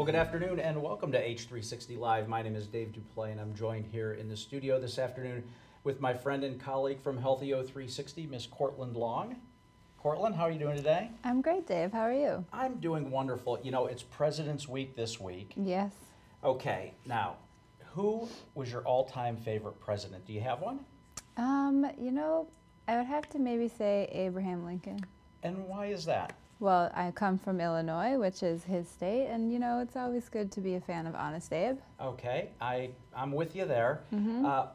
Well, good afternoon and welcome to H360 Live. My name is Dave Duplay and I'm joined here in the studio this afternoon with my friend and colleague from Healthy h360, Miss Courtland Long. Courtland, how are you doing today? I'm great, Dave. How are you? I'm doing wonderful. You know, it's President's Week this week. Yes. Okay, now, who was your all-time favorite president? Do you have one? You know, I would have to maybe say Abraham Lincoln. And why is that? Well, I come from Illinois, which is his state, and you know, it's always good to be a fan of Honest Abe. Okay, I'm with you there.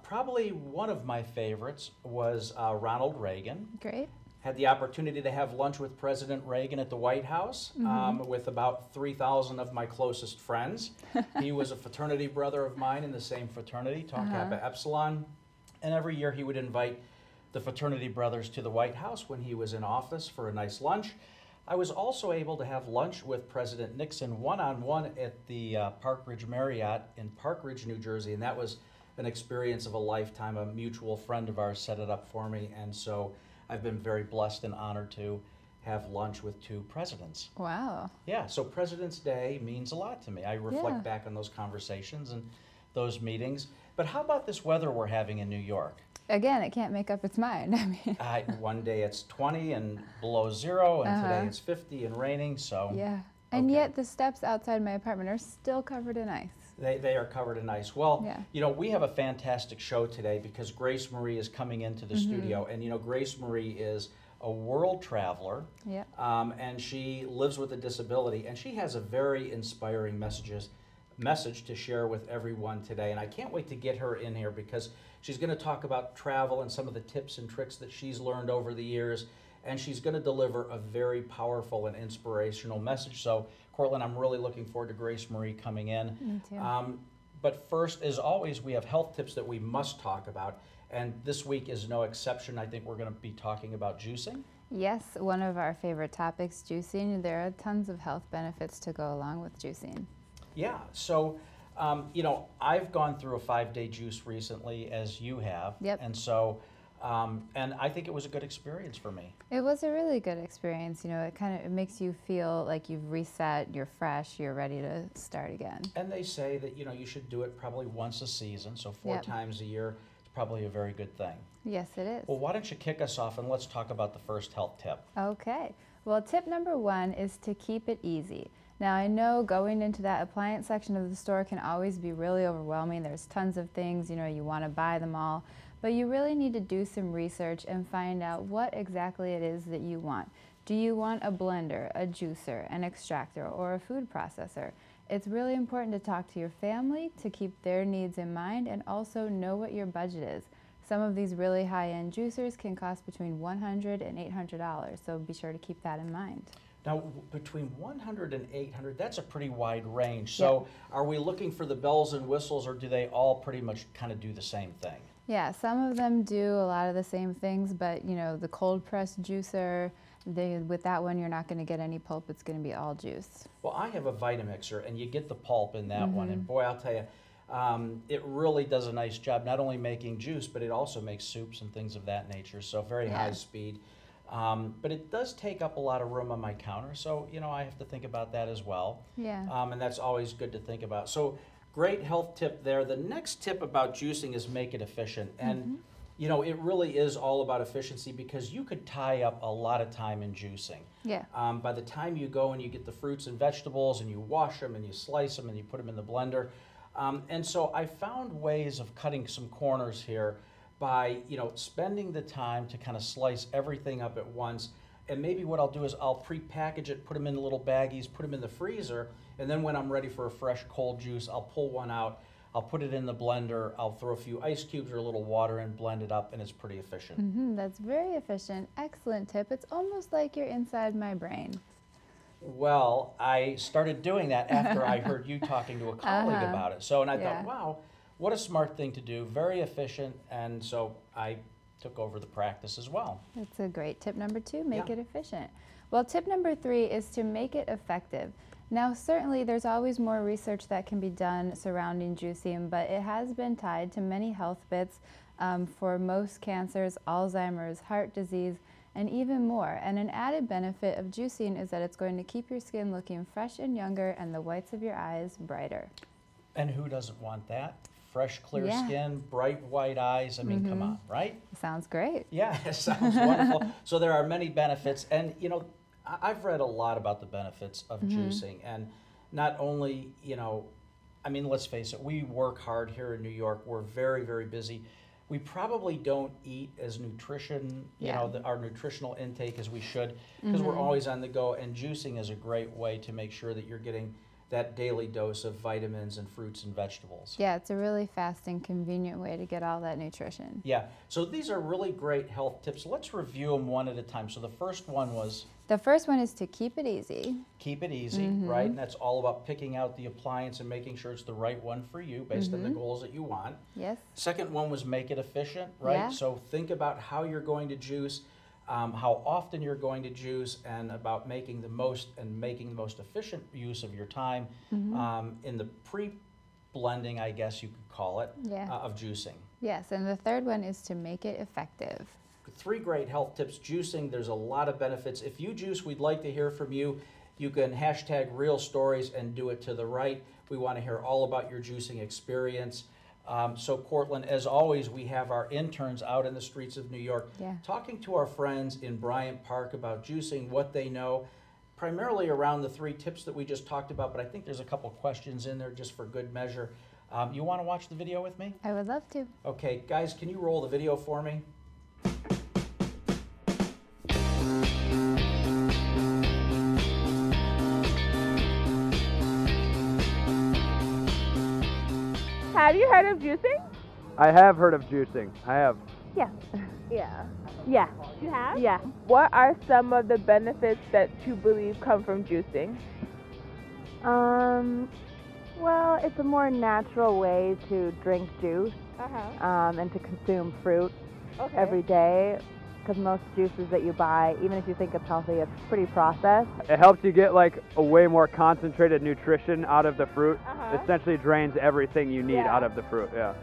Probably one of my favorites was Ronald Reagan. Great. Had the opportunity to have lunch with President Reagan at the White House with about 3,000 of my closest friends. He was a fraternity brother of mine in the same fraternity, Tau Kappa Epsilon, and every year he would invite the fraternity brothers to the White House when he was in office for a nice lunch. I was also able to have lunch with President Nixon one-on-one at the Park Ridge Marriott in Park Ridge, New Jersey, and that was an experience of a lifetime. A mutual friend of ours set it up for me, and so I've been very blessed and honored to have lunch with two presidents. Wow. Yeah, so President's Day means a lot to me. I reflect back on those conversations and those meetings. But how about this weather we're having in New York? Again, it can't make up its mind. I mean, one day it's 20 and below zero, and today it's 50 and raining, so. Yeah, and yet the steps outside my apartment are still covered in ice. They are covered in ice. Well, you know, we have a fantastic show today because Gracemarie is coming into the studio, and you know, Gracemarie is a world traveler, and she lives with a disability, and she has a very inspiring message to share with everyone today, and I can't wait to get her in here because she's going to talk about travel and some of the tips and tricks that she's learned over the years, and she's going to deliver a very powerful and inspirational message. So, Courtland, I'm really looking forward to Gracemarie coming in. Me too. But first, as always, we have health tips that we must talk about, and this week is no exception. I think we're going to be talking about juicing. Yes, one of our favorite topics, juicing. There are tons of health benefits to go along with juicing. Yeah, so, you know, I've gone through a 5-day juice recently, as you have. And so, and I think it was a good experience for me. It was a really good experience. You know, it makes you feel like you've reset, you're fresh, you're ready to start again. And they say that, you know, you should do it probably once a season, so 4 times a year. It's probably a very good thing. Yes, it is. Well, why don't you kick us off and let's talk about the first health tip. Okay. Well, tip number 1 is to keep it easy. Now, I know going into that appliance section of the store can always be really overwhelming. There's tons of things, you know, you want to buy them all, but you really need to do some research and find out what exactly it is that you want. Do you want a blender, a juicer, an extractor, or a food processor? It's really important to talk to your family to keep their needs in mind and also know what your budget is. Some of these really high-end juicers can cost between $100 and $800, so be sure to keep that in mind. Now, between 100 and 800, that's a pretty wide range. So are we looking for the bells and whistles, or do they all pretty much kind of do the same thing? Yeah, some of them do a lot of the same things, but you know, the cold press juicer, with that one, you're not going to get any pulp. It's going to be all juice. Well, I have a Vitamixer, and you get the pulp in that one, and boy, I'll tell you, it really does a nice job, not only making juice, but it also makes soups and things of that nature, so very high speed. But it does take up a lot of room on my counter, so you know, I have to think about that as well. And that's always good to think about. So great health tip there. The next tip about juicing is make it efficient. And you know, it really is all about efficiency because you could tie up a lot of time in juicing. By the time you go and you get the fruits and vegetables and you wash them and you slice them and you put them in the blender. And so I found ways of cutting some corners here by, you know, spending the time to kind of slice everything up at once. And maybe what I'll do is I'll pre-package it, put them in little baggies, put them in the freezer, and then when I'm ready for a fresh cold juice, I'll pull one out, I'll put it in the blender, I'll throw a few ice cubes or a little water and blend it up, and it's pretty efficient. That's very efficient. Excellent tip. It's almost like you're inside my brain. Well, I started doing that after I heard you talking to a colleague about it. So, and I thought, wow, what a smart thing to do, very efficient, and so I took over the practice as well. That's a great tip number 2, make it efficient. Well, tip number 3 is to make it effective. Now, certainly there's always more research that can be done surrounding juicing, but it has been tied to many health benefits for most cancers, Alzheimer's, heart disease, and even more. And an added benefit of juicing is that it's going to keep your skin looking fresh and younger and the whites of your eyes brighter. And who doesn't want that? Fresh, clear Yeah. skin, bright white eyes. I mean, come on, right? Sounds great. Yeah, it sounds wonderful. So there are many benefits. And, you know, I've read a lot about the benefits of juicing. And not only, you know, I mean, let's face it, we work hard here in New York. We're very, very busy. We probably don't eat as our nutritional intake as we should, because we're always on the go. And juicing is a great way to make sure that you're getting that daily dose of vitamins and fruits and vegetables. Yeah, it's a really fast and convenient way to get all that nutrition. Yeah, so these are really great health tips. Let's review them one at a time. So the first one was? The first one is to keep it easy. Keep it easy, right? And that's all about picking out the appliance and making sure it's the right one for you based on the goals that you want. Yes. Second one was make it efficient, right? Yeah. So think about how you're going to juice, how often you're going to juice, and about making the most efficient use of your time in the pre-blending, I guess you could call it, of juicing. Yes, and the third one is to make it effective. 3 great health tips. Juicing, there's a lot of benefits. If you juice, we'd like to hear from you. You can hashtag real stories and do it to the right. We want to hear all about your juicing experience. So Courtland, as always, we have our interns out in the streets of New York talking to our friends in Bryant Park about juicing, what they know, primarily around the 3 tips that we just talked about, but I think there's a couple questions in there just for good measure. You want to watch the video with me? I would love to. Okay, guys, can you roll the video for me? Have you heard of juicing? I have heard of juicing. I have. Yeah. Yeah. Yeah. You have? Yeah. What are some of the benefits that you believe come from juicing? Well, it's a more natural way to drink juice and to consume fruit every day, because most juices that you buy, even if you think it's healthy, it's pretty processed. It helps you get like a way more concentrated nutrition out of the fruit. Essentially drains everything you need out of the fruit. Yeah.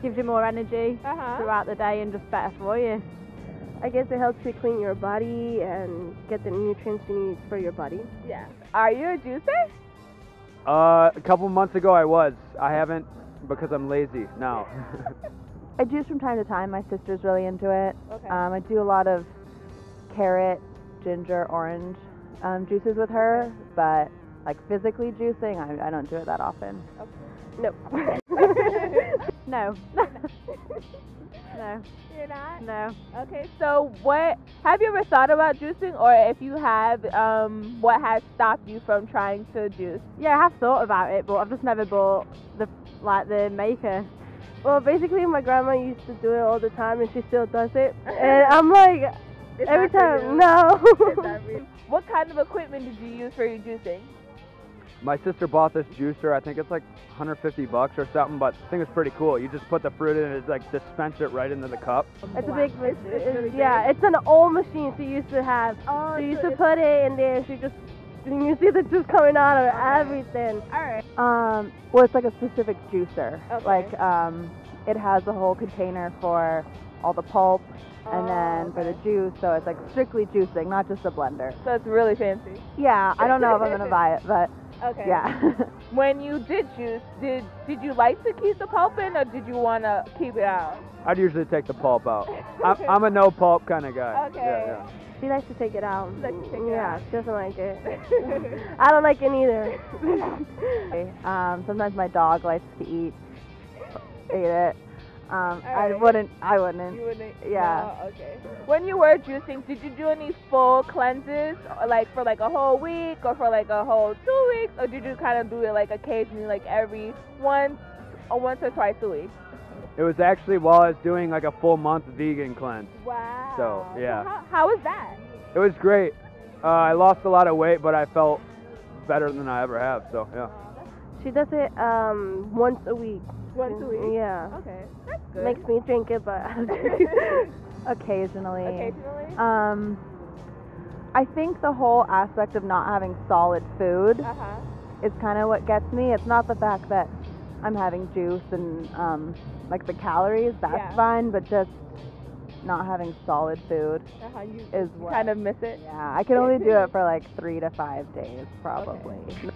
Gives you more energy throughout the day and just better for you. I guess it helps you clean your body and get the nutrients you need for your body. Yeah. Are you a juicer? A couple months ago I was. I haven't because I'm lazy now. I juice from time to time. My sister's really into it. I do a lot of carrot, ginger, orange juices with her, but like physically juicing, I don't do it that often. Nope. No. No. You're not? No. Okay, so what, have you ever thought about juicing, or if you have, what has stopped you from trying to juice? Yeah, I have thought about it, but I've just never bought the maker. Well, basically my grandma used to do it all the time and she still does it. And I'm like, every time, no. What kind of equipment did you use for your juicing? My sister bought this juicer. I think it's like $150 or something, but the thing is pretty cool. You just put the fruit in and it's like dispense it right into the cup. It's a big machine. Yeah, it's an old machine she used to have. Oh, she used to put it in there and you see the juice coming out of everything. Alright. Well, it's like a specific juicer. Okay. Like, it has a whole container for all the pulp and then for the juice, so it's like strictly juicing, not just a blender. So it's really fancy. Yeah, I don't know if I'm gonna buy it, but yeah. When you did juice, did you like to keep the pulp in, or did you want to keep it out? I'd usually take the pulp out. I'm a no pulp kind of guy. Okay. Yeah. She likes to take it out. She likes to take it yeah, out. she doesn't like it. I don't like it either. Sometimes my dog likes to eat it. I wouldn't. You wouldn't? Yeah. No, okay. When you were juicing, did you do any full cleanses, or like for like a whole week, or for like a whole 2 weeks, or did you kind of do it like occasionally, like every once or twice a week? It was actually while I was doing like a full month vegan cleanse. Wow. So yeah. So how was that? It was great. I lost a lot of weight, but I felt better than I ever have. So yeah. She does it once a week. Once a week? Yeah. Okay, that's good. Makes me drink it, but Occasionally. Occasionally? I think the whole aspect of not having solid food is kind of what gets me. It's not the fact that I'm having juice and like the calories, that's fine, but just not having solid food You is what kind of miss it. Yeah, I can only do it for like 3 to 5 days probably. Okay.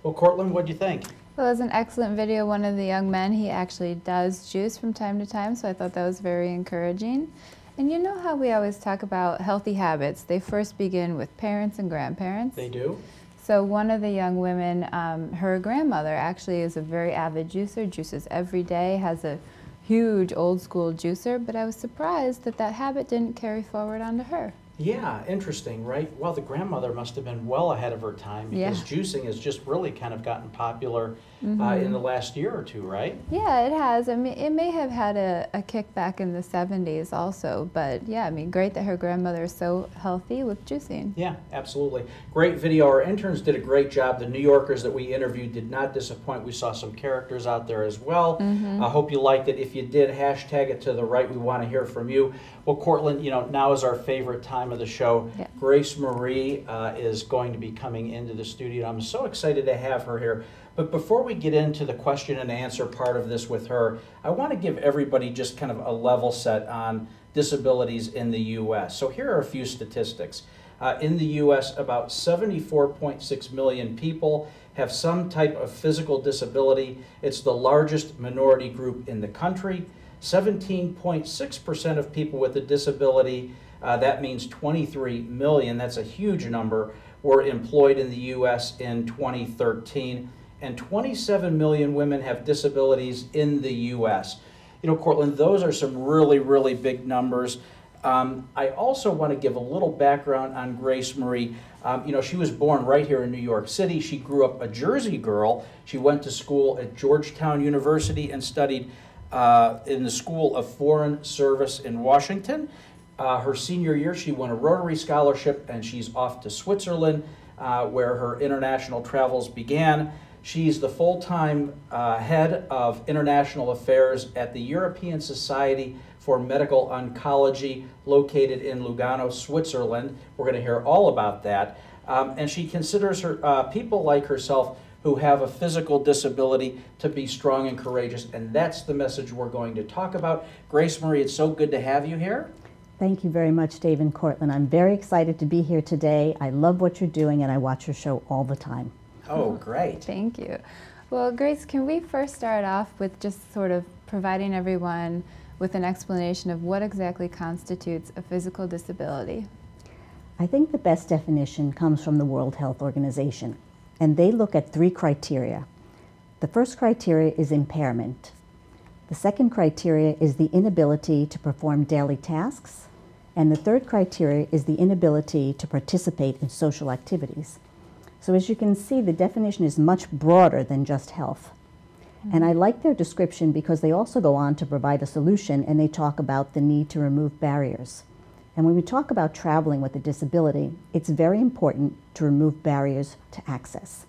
Well, Courtland, what'd you think? Well, it was an excellent video. One of the young men, he actually does juice from time to time, so I thought that was very encouraging. And you know how we always talk about healthy habits? They first begin with parents and grandparents. They do? So one of the young women, her grandmother actually is a very avid juicer, juices every day, has a huge old school juicer, but I was surprised that that habit didn't carry forward onto her. Yeah, interesting, right? Well, the grandmother must have been well ahead of her time because juicing has just really kind of gotten popular in the last year or two, right? Yeah, it has. I mean, it may have had a kickback in the 70s also, but yeah, I mean, great that her grandmother is so healthy with juicing. Yeah, absolutely. Great video. Our interns did a great job. The New Yorkers that we interviewed did not disappoint. We saw some characters out there as well. I hope you liked it. If you did, hashtag it to the right. We want to hear from you. Well, Courtland, you know, now is our favorite time of the show. Yeah. Gracemarie is going to be coming into the studio. I'm so excited to have her here. But before we get into the question and answer part of this with her, I want to give everybody just kind of a level set on disabilities in the U.S. So here are a few statistics. In the U.S., about 74.6 million people have some type of physical disability. It's the largest minority group in the country. 17.6% of people with a disability, that means 23 million, that's a huge number, were employed in the U.S. in 2013. And 27 million women have disabilities in the U.S. You know, Courtland, those are some really, really big numbers. I also want to give a little background on Gracemarie. You know, she was born right here in New York City. She grew up a Jersey girl. She went to school at Georgetown University and studied in the School of Foreign Service in Washington. Her senior year, she won a Rotary Scholarship, and she's off to Switzerland, where her international travels began. She's the full-time head of international affairs at the European Society for Medical Oncology, located in Lugano, Switzerland. We're going to hear all about that. And she considers her people like herself who have a physical disability to be strong and courageous, and that's the message we're going to talk about. Gracemarie, it's so good to have you here. Thank you very much, Dave and Courtland. I'm very excited to be here today. I love what you're doing, and I watch your show all the time. Oh, great. Thank you. Well, Grace, can we first start off with just sort of providing everyone with an explanation of what exactly constitutes a physical disability? I think the best definition comes from the World Health Organization, and they look at 3 criteria. The first criteria is impairment. The second criteria is the inability to perform daily tasks, and the third criteria is the inability to participate in social activities. So as you can see, the definition is much broader than just health. And I like their description because they also go on to provide a solution, and they talk about the need to remove barriers. And when we talk about traveling with a disability, it's very important to remove barriers to access.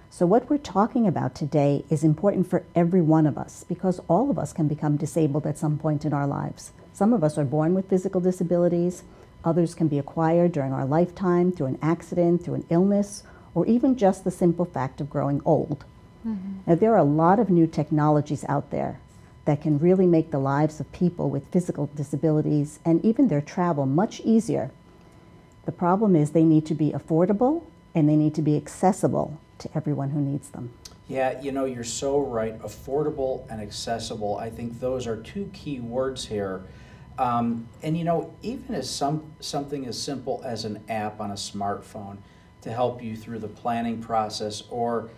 So what we're talking about today is important for every one of us because all of us can become disabled at some point in our lives. Some of us are born with physical disabilities, others can be acquired during our lifetime through an accident, through an illness, or even just the simple fact of growing old. Now, there are a lot of new technologies out there that can really make the lives of people with physical disabilities and even their travel much easier. The problem is they need to be affordable and they need to be accessible to everyone who needs them. Yeah, you know, you're so right. Affordable and accessible. I think those are 2 key words here. And you know, even as something as simple as an app on a smartphone to help you through the planning process, or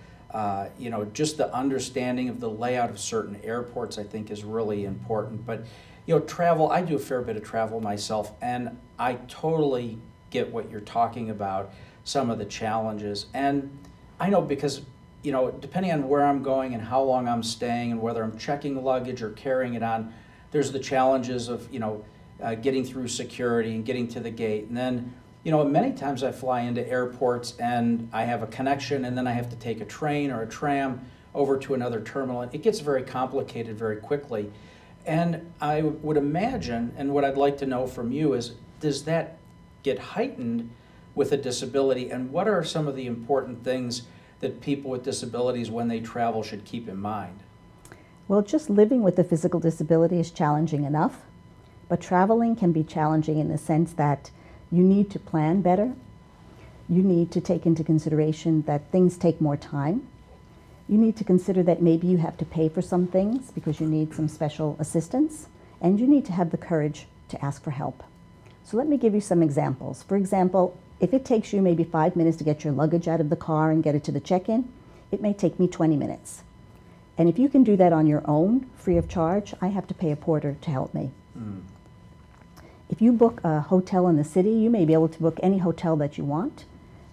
you know, just the understanding of the layout of certain airports, I think is really important. But you know, travel, I do a fair bit of travel myself, and I totally get what you're talking about, some of the challenges. And I know because, you know, depending on where I'm going and how long I'm staying and whether I'm checking luggage or carrying it on, there's the challenges of, you know, getting through security and getting to the gate. And then, you know, many times I fly into airports and I have a connection and then I have to take a train or a tram over to another terminal. And it gets very complicated very quickly. And I would imagine, and what I'd like to know from you is, does that get heightened with a disability, and what are some of the important things that people with disabilities when they travel should keep in mind? Well, just living with a physical disability is challenging enough, but traveling can be challenging in the sense that you need to plan better. You need to take into consideration that things take more time. You need to consider that maybe you have to pay for some things because you need some special assistance, and you need to have the courage to ask for help. So let me give you some examples. For example, if it takes you maybe 5 minutes to get your luggage out of the car and get it to the check-in, it may take me 20 minutes. And if you can do that on your own, free of charge, I have to pay a porter to help me. If you book a hotel in the city, you may be able to book any hotel that you want,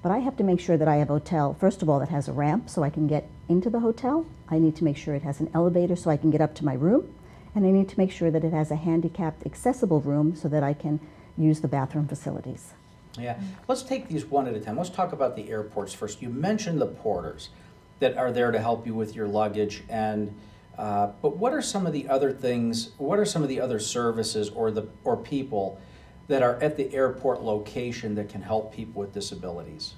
but I have to make sure that I have a hotel, first of all, that has a ramp so I can get into the hotel. I need to make sure it has an elevator so I can get up to my room, and I need to make sure that it has a handicapped accessible room so that I can use the bathroom facilities. Yeah, let's take these one at a time. Let's talk about the airports first. You mentioned the porters that are there to help you with your luggage, and but what are some of the other things, what are some of the other services or people that are at the airport location that can help people with disabilities?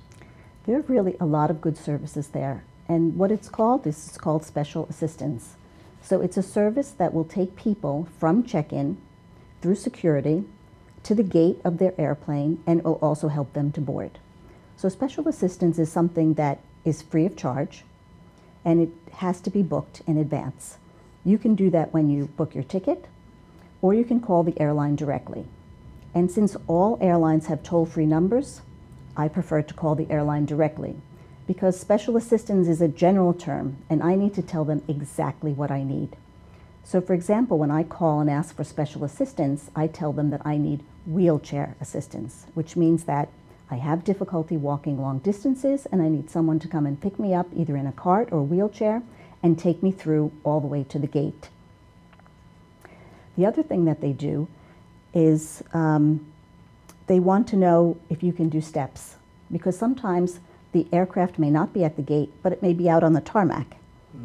There are really a lot of good services there, and what it's called is called special assistance. So it's a service that will take people from check-in through security to the gate of their airplane, and it will also help them to board. So special assistance is something that is free of charge, and it has to be booked in advance. You can do that when you book your ticket, or you can call the airline directly. And since all airlines have toll-free numbers, I prefer to call the airline directly, because special assistance is a general term, and I need to tell them exactly what I need. So for example, when I call and ask for special assistance, I tell them that I need wheelchair assistance, which means that I have difficulty walking long distances and I need someone to come and pick me up either in a cart or wheelchair and take me through all the way to the gate. The other thing that they do is they want to know if you can do steps, because sometimes the aircraft may not be at the gate, but it may be out on the tarmac.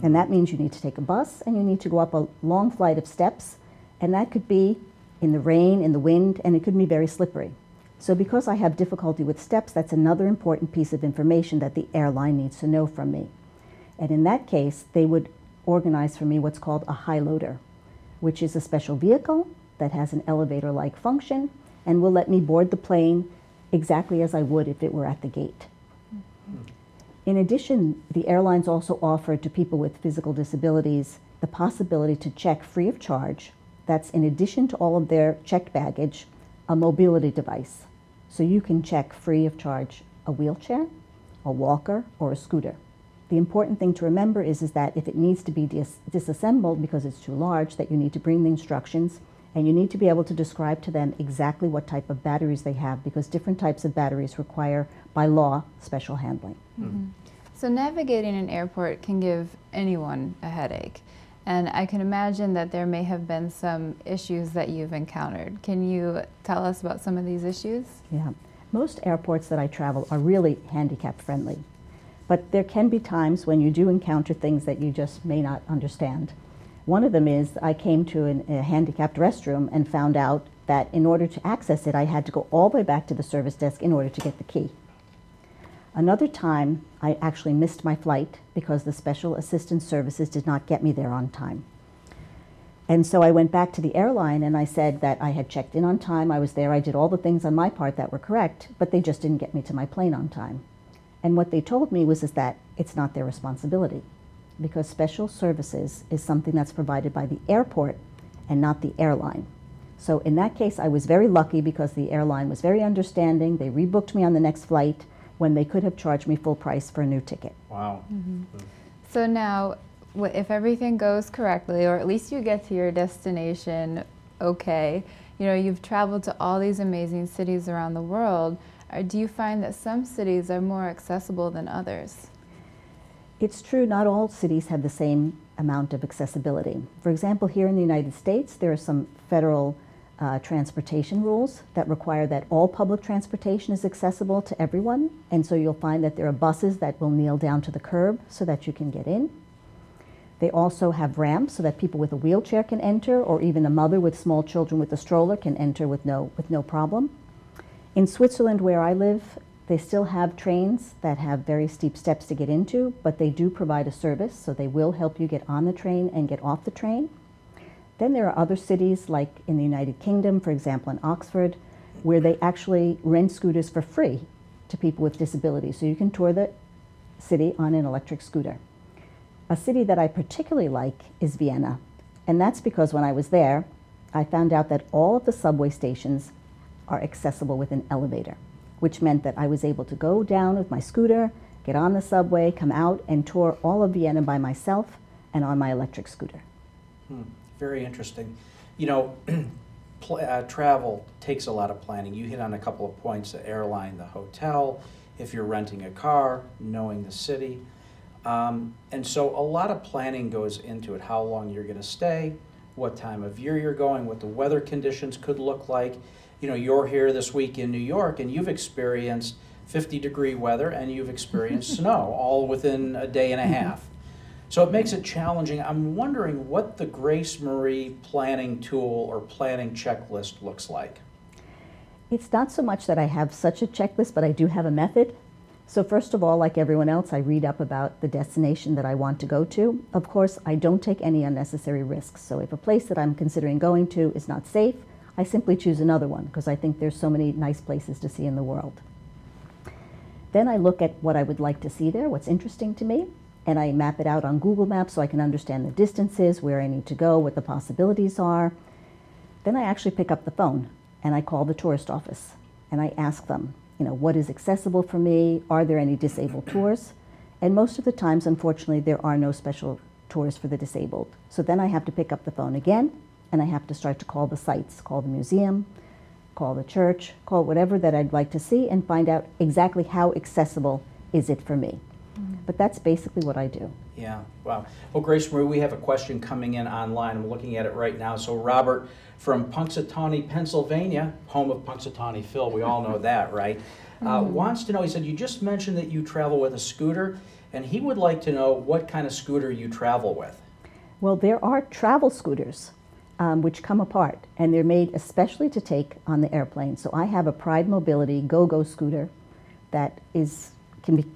And that means you need to take a bus and you need to go up a long flight of steps, and that could be in the rain, in the wind, and it could be very slippery. So because I have difficulty with steps, that's another important piece of information that the airline needs to know from me. And in that case, they would organize for me what's called a high loader, which is a special vehicle that has an elevator-like function and will let me board the plane exactly as I would if it were at the gate. In addition, the airlines also offer to people with physical disabilities the possibility to check free of charge. That's in addition to all of their checked baggage, a mobility device. So you can check free of charge a wheelchair, a walker, or a scooter. The important thing to remember is that if it needs to be disassembled because it's too large, that you need to bring the instructions, and you need to be able to describe to them exactly what type of batteries they have, because different types of batteries require, by law, special handling. So navigating an airport can give anyone a headache. And I can imagine that there may have been some issues that you've encountered. Can you tell us about some of these issues? Yeah. Most airports that I travel are really handicap friendly. But there can be times when you do encounter things that you just may not understand. One of them is I came to a handicapped restroom and found out that in order to access it, I had to go all the way back to the service desk in order to get the key. Another time, I actually missed my flight because the special assistance services did not get me there on time. And so I went back to the airline and I said that I had checked in on time, I was there, I did all the things on my part that were correct, but they just didn't get me to my plane on time. And what they told me was that it's not their responsibility, because special services is something that's provided by the airport and not the airline. So in that case, I was very lucky because the airline was very understanding. They rebooked me on the next flight when they could have charged me full price for a new ticket. Wow. So now, if everything goes correctly, or at least you get to your destination okay, you know, you've traveled to all these amazing cities around the world, do you find that some cities are more accessible than others? It's true, not all cities have the same amount of accessibility. For example, here in the United States, there are some federal transportation rules that require that all public transportation is accessible to everyone, and so you'll find that there are buses that will kneel down to the curb so that you can get in. They also have ramps so that people with a wheelchair can enter, or even a mother with small children with a stroller can enter with no problem. In Switzerland, where I live, They still have trains that have very steep steps to get into, but they do provide a service, so they will help you get on the train and get off the train. Then there are other cities, like in the United Kingdom, for example, in Oxford, where they actually rent scooters for free to people with disabilities. So you can tour the city on an electric scooter. A city that I particularly like is Vienna. And that's because when I was there, I found out that all of the subway stations are accessible with an elevator, which meant that I was able to go down with my scooter, get on the subway, come out, and tour all of Vienna by myself and on my electric scooter. Very interesting. You know, travel takes a lot of planning. You hit on a couple of points: the airline, the hotel, if you're renting a car, knowing the city. And so a lot of planning goes into it: how long you're going to stay, what time of year you're going, what the weather conditions could look like. You know, you're here this week in New York, and you've experienced 50-degree weather, and you've experienced snow all within a day and a half. So it makes it challenging. I'm wondering what the Gracemarie planning tool or planning checklist looks like. It's not so much that I have such a checklist, but I do have a method. So first of all, like everyone else, I read up about the destination that I want to go to. Of course, I don't take any unnecessary risks. So if a place that I'm considering going to is not safe, I simply choose another one, because I think there's so many nice places to see in the world. Then I look at what I would like to see there, what's interesting to me, and I map it out on Google Maps so I can understand the distances, where I need to go, what the possibilities are. Then I actually pick up the phone and I call the tourist office and I ask them, you know, what is accessible for me? Are there any disabled tours? And most of the times, unfortunately, there are no special tours for the disabled. So then I have to pick up the phone again, and I have to start to call the sites, call the museum, call the church, call whatever that I'd like to see, and find out exactly how accessible is it for me. But that's basically what I do. Yeah, wow. Well, Gracemarie, we have a question coming in online. I'm looking at it right now. So Robert from Punxsutawney, Pennsylvania, home of Punxsutawney Phil, we all know that, right? Wants to know, he said, you just mentioned that you travel with a scooter, and he would like to know what kind of scooter you travel with. Well, there are travel scooters which come apart, and they're made especially to take on the airplane. So I have a Pride Mobility Go-Go scooter that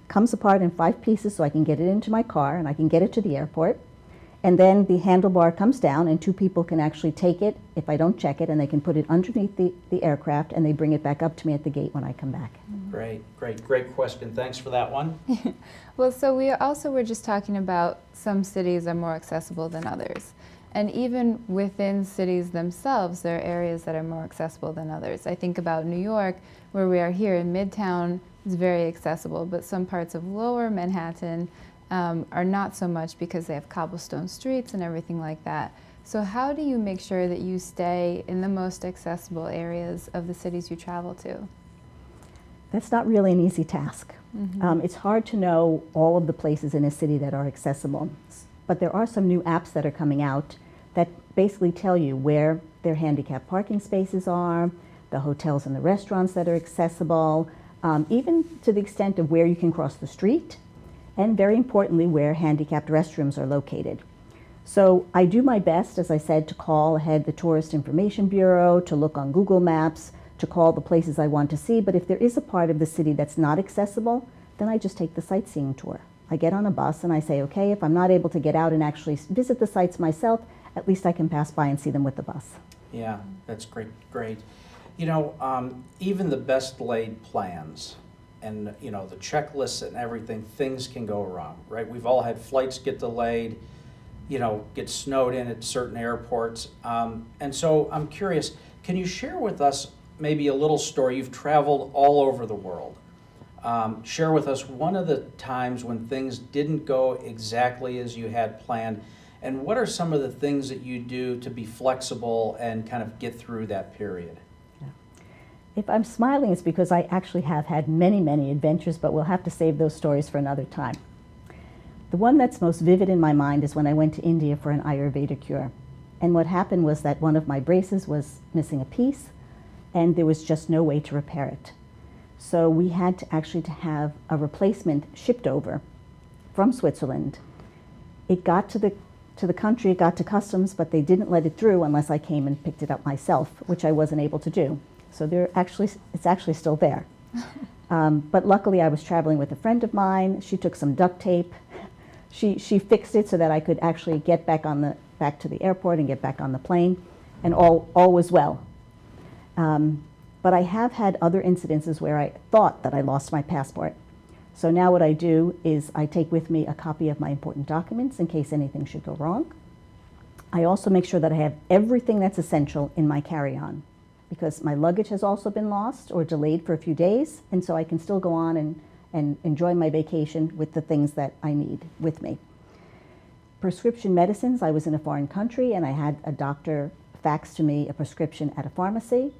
comes apart in 5 pieces, so I can get it into my car and I can get it to the airport. And then the handlebar comes down and 2 people can actually take it if I don't check it, and they can put it underneath the aircraft, and they bring it back up to me at the gate when I come back. Great question. Thanks for that one. Well, so we also were just talking about some cities are more accessible than others. And even within cities themselves, there are areas that are more accessible than others. I think about New York, where we are here in Midtown, is very accessible, but some parts of lower Manhattan are not so much, because they have cobblestone streets and everything like that. So how do you make sure that you stay in the most accessible areas of the cities you travel to? That's not really an easy task. It's hard to know all of the places in a city that are accessible. But there are some new apps that are coming out that basically tell you where their handicapped parking spaces are, the hotels and the restaurants that are accessible, even to the extent of where you can cross the street, and very importantly, where handicapped restrooms are located. So I do my best, as I said, to call ahead the Tourist Information Bureau, to look on Google Maps, to call the places I want to see. But if there is a part of the city that's not accessible, then I just take the sightseeing tour. I get on a bus and I say, okay, if I'm not able to get out and actually visit the sites myself, at least I can pass by and see them with the bus. Yeah, that's great. You know, even the best laid plans and, you know, the checklists and everything, things can go wrong, right? We've all had flights get delayed, you know, get snowed in at certain airports. And so I'm curious, can you share with us maybe a little story? You've traveled all over the world. Share with us one of the times when things didn't go exactly as you had planned, and what are some of the things that you do to be flexible and kind of get through that period? Yeah. If I'm smiling, it's because I actually have had many, many adventures, but we'll have to save those stories for another time. The one that's most vivid in my mind is when I went to India for an Ayurveda cure. And what happened was that one of my braces was missing a piece, and there was just no way to repair it. So we had to actually have a replacement shipped over from Switzerland. It got to the country, it got to customs, but they didn't let it through unless I came and picked it up myself, which I wasn't able to do. So it's actually still there. But luckily I was traveling with a friend of mine. She took some duct tape. She fixed it so that I could actually get back to the airport and get back on the plane, and all was well. But I have had other incidences where I thought that I lost my passport. So now what I do is I take with me a copy of my important documents in case anything should go wrong. I also make sure that I have everything that's essential in my carry-on, because my luggage has also been lost or delayed for a few days, and so I can still go on and enjoy my vacation with the things that I need with me. Prescription medicines, I was in a foreign country and I had a doctor fax to me a prescription at a pharmacy,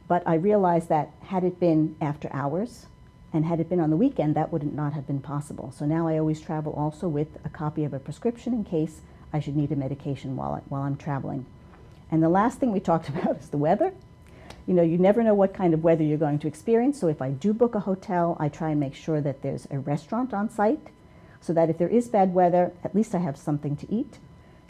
but I realized that had it been after hours and had it been on the weekend, that would not have been possible. So now I always travel also with a copy of a prescription in case I should need a medication while I'm traveling. And the last thing we talked about is the weather. You know, you never know what kind of weather you're going to experience, so if I do book a hotel, I try and make sure that there's a restaurant on site, so that if there is bad weather, at least I have something to eat.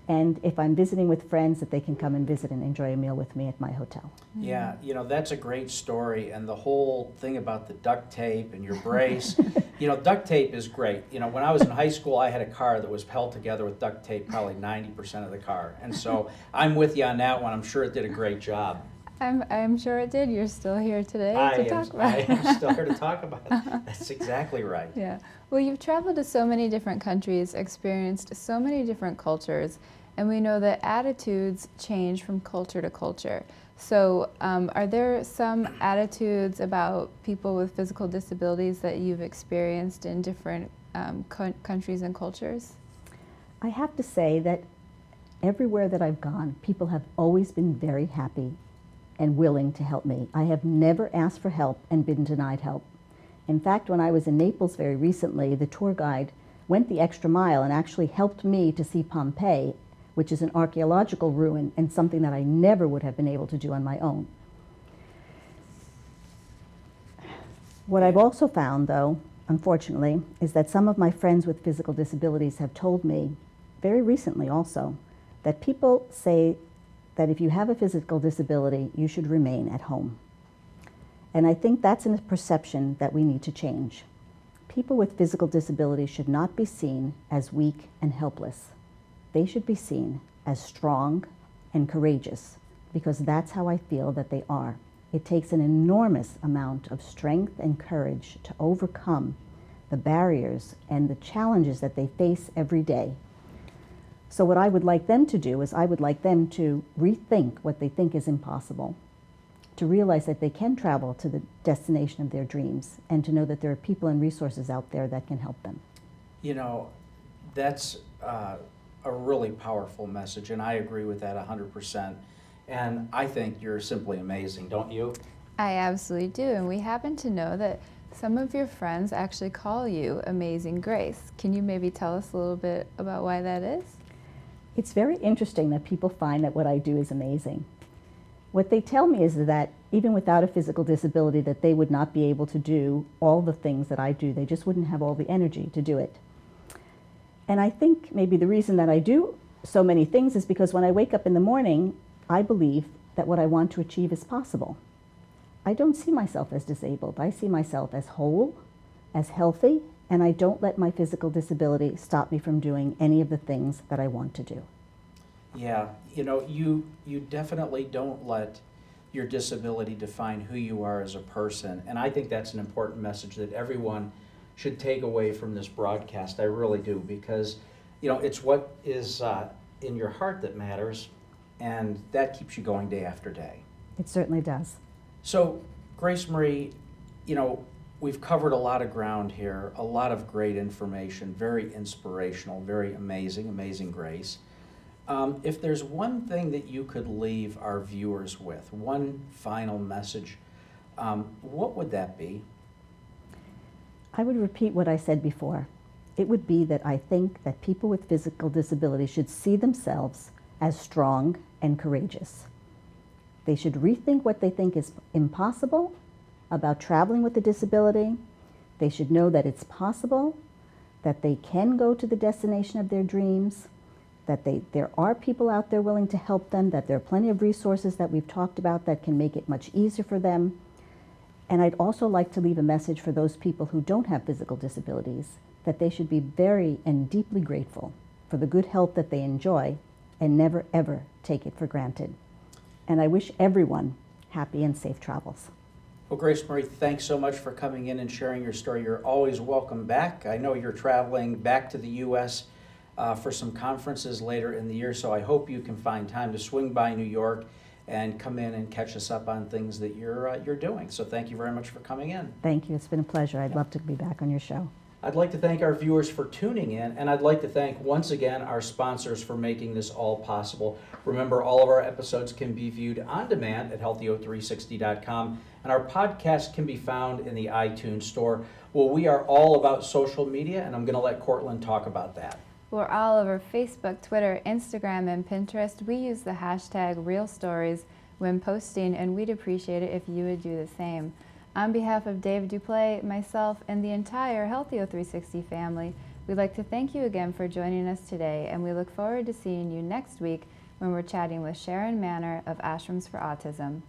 And if I'm visiting with friends, that they can come and visit and enjoy a meal with me at my hotel. Yeah, you know, that's a great story. And the whole thing about the duct tape and your brace, you know, duct tape is great. You know, when I was in high school, I had a car that was held together with duct tape, probably 90% of the car. And so I'm with you on that one. I'm sure it did a great job. I'm sure it did. You're still here today to talk about I it. am still here to talk about it. That's exactly right. Yeah. Well, you've traveled to so many different countries, experienced so many different cultures, and we know that attitudes change from culture to culture. So are there some attitudes about people with physical disabilities that you've experienced in different countries and cultures? I have to say that everywhere that I've gone, people have always been very happy and willing to help me. I have never asked for help and been denied help. In fact, when I was in Naples very recently, the tour guide went the extra mile and actually helped me to see Pompeii, which is an archaeological ruin and something that I never would have been able to do on my own. What I've also found, though, unfortunately, is that some of my friends with physical disabilities have told me, very recently also, that people say that if you have a physical disability, you should remain at home. And I think that's a perception that we need to change. People with physical disabilities should not be seen as weak and helpless. They should be seen as strong and courageous, because that's how I feel that they are. It takes an enormous amount of strength and courage to overcome the barriers and the challenges that they face every day. So what I would like them to do is I would like them to rethink what they think is impossible, to realize that they can travel to the destination of their dreams, and to know that there are people and resources out there that can help them. You know, that's a really powerful message, and I agree with that 100%. And I think you're simply amazing, don't you? I absolutely do, and we happen to know that some of your friends actually call you Amazing Grace. Can you maybe tell us a little bit about why that is? It's very interesting that people find that what I do is amazing. What they tell me is that even without a physical disability, that they would not be able to do all the things that I do. They just wouldn't have all the energy to do it. And I think maybe the reason that I do so many things is because when I wake up in the morning, I believe that what I want to achieve is possible. I don't see myself as disabled. I see myself as whole, as healthy, and I don't let my physical disability stop me from doing any of the things that I want to do. Yeah, you know, you definitely don't let your disability define who you are as a person, and I think that's an important message that everyone should take away from this broadcast. I really do, because, you know, it's what is in your heart that matters, and that keeps you going day after day. It certainly does. So, Gracemarie, you know, we've covered a lot of ground here, a lot of great information, very inspirational, very amazing, amazing Grace. If there's one thing that you could leave our viewers with, one final message, what would that be? I would repeat what I said before. It would be that I think that people with physical disabilities should see themselves as strong and courageous. They should rethink what they think is impossible about traveling with a disability. They should know that it's possible, that they can go to the destination of their dreams, that there are people out there willing to help them, that there are plenty of resources that we've talked about that can make it much easier for them. And I'd also like to leave a message for those people who don't have physical disabilities, that they should be very and deeply grateful for the good health that they enjoy and never ever take it for granted. And I wish everyone happy and safe travels. Well, Gracemarie, thanks so much for coming in and sharing your story. You're always welcome back. I know you're traveling back to the U.S. For some conferences later in the year, so I hope you can find time to swing by New York and come in and catch us up on things that you're doing. So thank you very much for coming in. Thank you. It's been a pleasure. I'd love to be back on your show. I'd like to thank our viewers for tuning in, and I'd like to thank once again our sponsors for making this all possible. Remember, all of our episodes can be viewed on demand at healthy360.com, and our podcast can be found in the iTunes store. Well, we are all about social media, and I'm going to let Courtland talk about that. We're all over Facebook, Twitter, Instagram, and Pinterest. We use the hashtag #RealStories when posting, and we'd appreciate it if you would do the same. On behalf of Dave Duplay, myself, and the entire Healthy360 family, we'd like to thank you again for joining us today, and we look forward to seeing you next week when we're chatting with Sharon Manor of Ashrams for Autism.